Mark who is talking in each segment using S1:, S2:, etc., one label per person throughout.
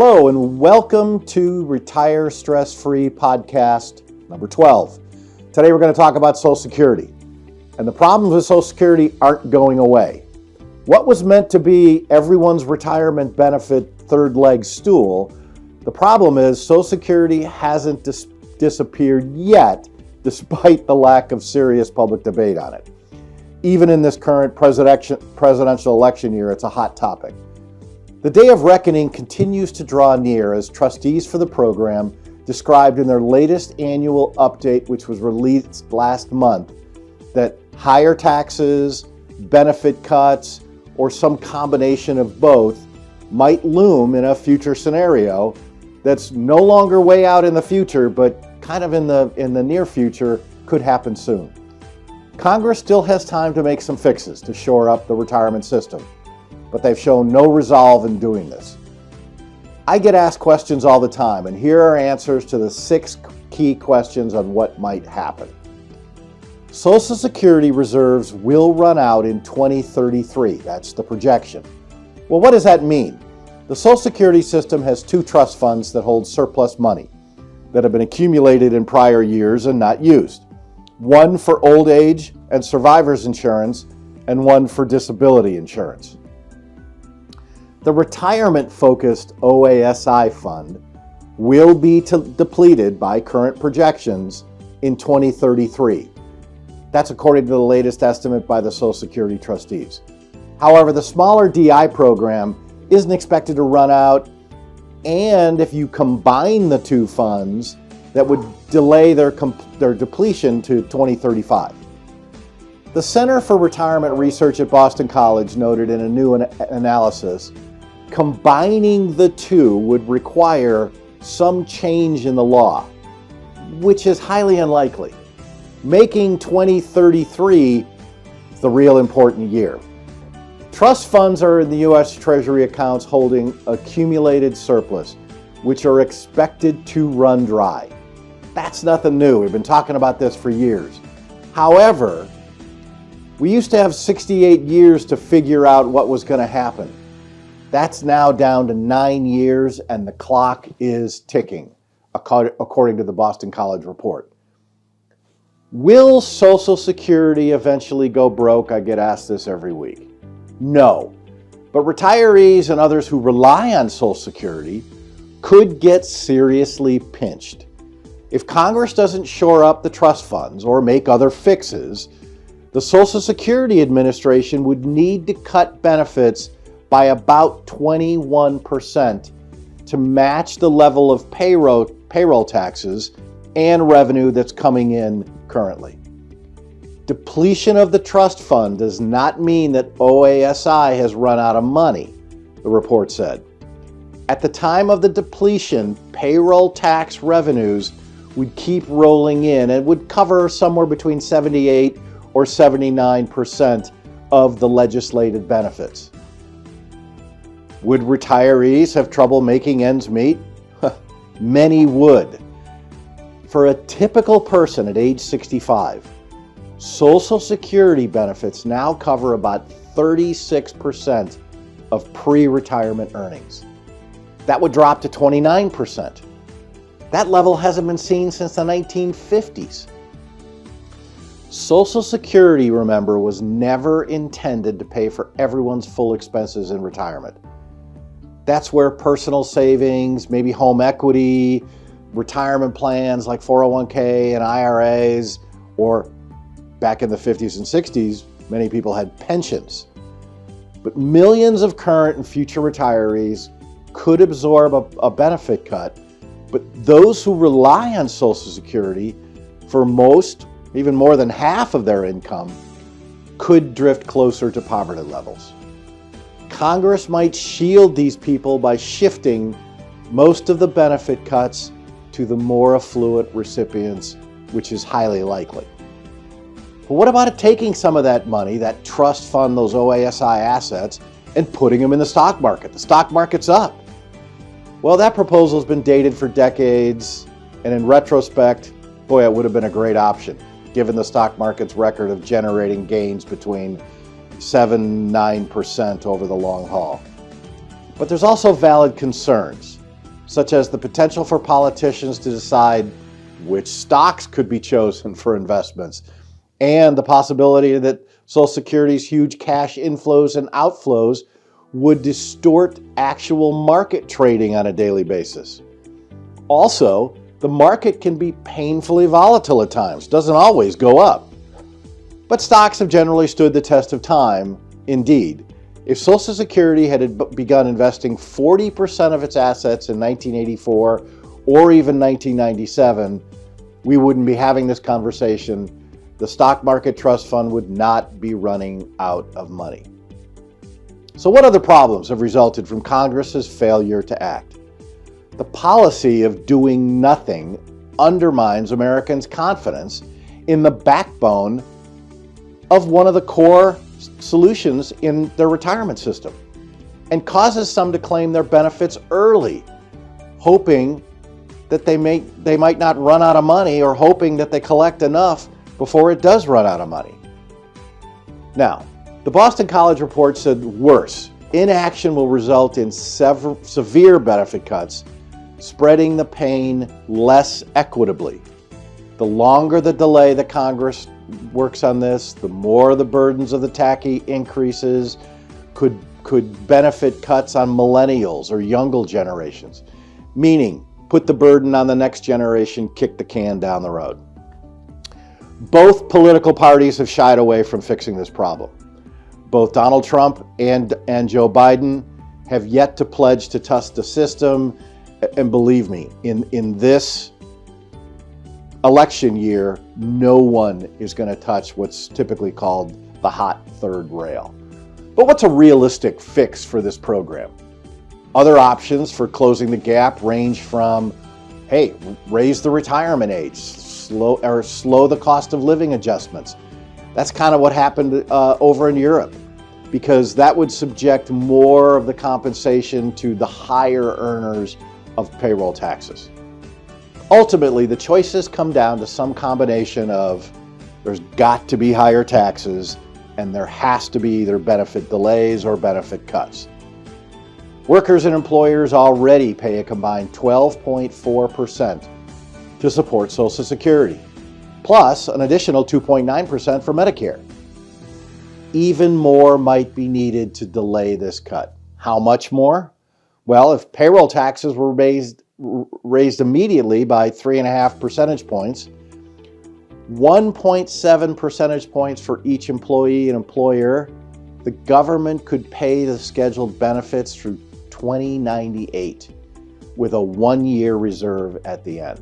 S1: Hello and welcome to Retire Stress-Free podcast number 12. Today we're going to talk about Social Security. And the problems with Social Security aren't going away. What was meant to be everyone's retirement benefit third leg stool, the problem is Social Security hasn't disappeared yet, despite the lack of serious public debate on it. Even in this current presidential election year, it's a hot topic. The day of reckoning continues to draw near as trustees for the program described in their latest annual update, which was released last month, that higher taxes, benefit cuts, or some combination of both might loom in a future scenario that's no longer way out in the future, but kind of in the near future, could happen soon. Congress still has time to make some fixes to shore up the retirement system, but they've shown no resolve in doing this. I get asked questions all the time, and here are answers to the 6 key questions on what might happen. Social Security reserves will run out in 2033. That's the projection. Well, what does that mean? The Social Security system has 2 trust funds that hold surplus money that have been accumulated in prior years and not used. One for old age and survivors insurance, and one for disability insurance. The retirement-focused OASI fund will be depleted by current projections in 2033. That's according to the latest estimate by the Social Security trustees. However, the smaller DI program isn't expected to run out, and if you combine the 2 funds, that would delay their depletion to 2035. The Center for Retirement Research at Boston College noted in a new analysis, combining the 2 would require some change in the law, which is highly unlikely, making 2033 the real important year. Trust funds are in the U.S. Treasury accounts holding accumulated surplus, which are expected to run dry. That's nothing new. We've been talking about this for years. However, we used to have 68 years to figure out what was going to happen. That's now down to 9 years, and the clock is ticking, according to the Boston College report. Will Social Security eventually go broke? I get asked this every week. No, but retirees and others who rely on Social Security could get seriously pinched. If Congress doesn't shore up the trust funds or make other fixes, the Social Security Administration would need to cut benefits by about 21% to match the level of payroll taxes and revenue that's coming in currently. Depletion of the trust fund does not mean that OASI has run out of money, the report said. At the time of the depletion, payroll tax revenues would keep rolling in and would cover somewhere between 78 or 79% of the legislated benefits. Would retirees have trouble making ends meet? Many would. For a typical person at age 65, Social Security benefits now cover about 36% of pre-retirement earnings. That would drop to 29%. That level hasn't been seen since the 1950s. Social Security, remember, was never intended to pay for everyone's full expenses in retirement. That's where personal savings, maybe home equity, retirement plans like 401k and IRAs, or back in the 50s and 60s, many people had pensions. But millions of current and future retirees could absorb a benefit cut, but those who rely on Social Security for most, even more than half of their income, could drift closer to poverty levels. Congress might shield these people by shifting most of the benefit cuts to the more affluent recipients, which is highly likely. But what about taking some of that money, that trust fund, those OASI assets, and putting them in the stock market? The stock market's up. Well, that proposal's been dated for decades, and in retrospect, boy, it would have been a great option, given the stock market's record of generating gains between 7-9% over the long haul. But there's also valid concerns. such as the potential for politicians to decide which stocks could be chosen for investments, and the possibility that Social Security's huge cash inflows and outflows would distort actual market trading on a daily basis. Also, the market can be painfully volatile at times, doesn't always go up. But stocks have generally stood the test of time. Indeed, if Social Security had begun investing 40% of its assets in 1984 or even 1997, we wouldn't be having this conversation. The stock market trust fund would not be running out of money. So what other problems have resulted from Congress's failure to act? The policy of doing nothing undermines Americans' confidence in the backbone of one of the core solutions in their retirement system, and causes some to claim their benefits early, hoping that they might not run out of money, or hoping that they collect enough before it does run out of money. Now, the Boston College report said worse. Inaction will result in severe benefit cuts, spreading the pain less equitably. The longer the delay that Congress works on this, the more the burdens of the tax increases could benefit cuts on millennials or younger generations, meaning put the burden on the next generation, kick the can down the road. Both political parties have shied away from fixing this problem. Both Donald Trump and Joe Biden have yet to pledge to test the system, and believe me, in this election year, no one is going to touch what's typically called the hot third rail. But what's a realistic fix for this program? Other options for closing the gap range from, hey, raise the retirement age, slow the cost of living adjustments. That's kind of what happened over in Europe, because that would subject more of the compensation to the higher earners of payroll taxes. Ultimately, the choices come down to some combination of there's got to be higher taxes, and there has to be either benefit delays or benefit cuts. Workers and employers already pay a combined 12.4% to support Social Security, plus an additional 2.9% for Medicare. Even more might be needed to delay this cut. How much more? Well, if payroll taxes were raised immediately by 3.5 percentage points, 1.7 percentage points for each employee and employer, the government could pay the scheduled benefits through 2098 with a one-year reserve at the end.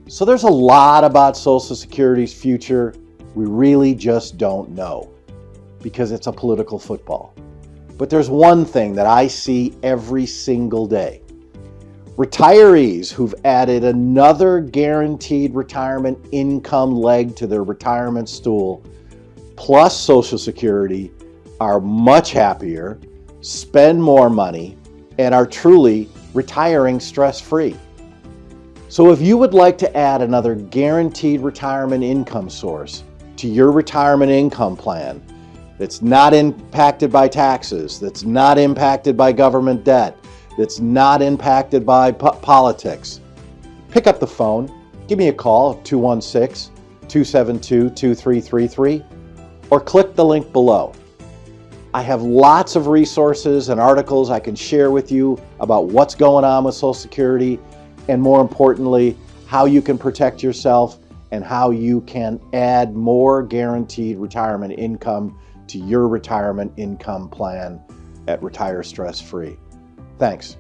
S1: So there's a lot about Social Security's future we really just don't know, because it's a political football. But there's one thing that I see every single day. Retirees who've added another guaranteed retirement income leg to their retirement stool, plus Social Security, are much happier, spend more money, and are truly retiring stress-free. So if you would like to add another guaranteed retirement income source to your retirement income plan that's not impacted by taxes, that's not impacted by government debt, that's not impacted by politics, pick up the phone, give me a call at 216-272-2333, or click the link below. I have lots of resources and articles I can share with you about what's going on with Social Security, and more importantly, how you can protect yourself and how you can add more guaranteed retirement income to your retirement income plan at Retire Stress Free. Thanks.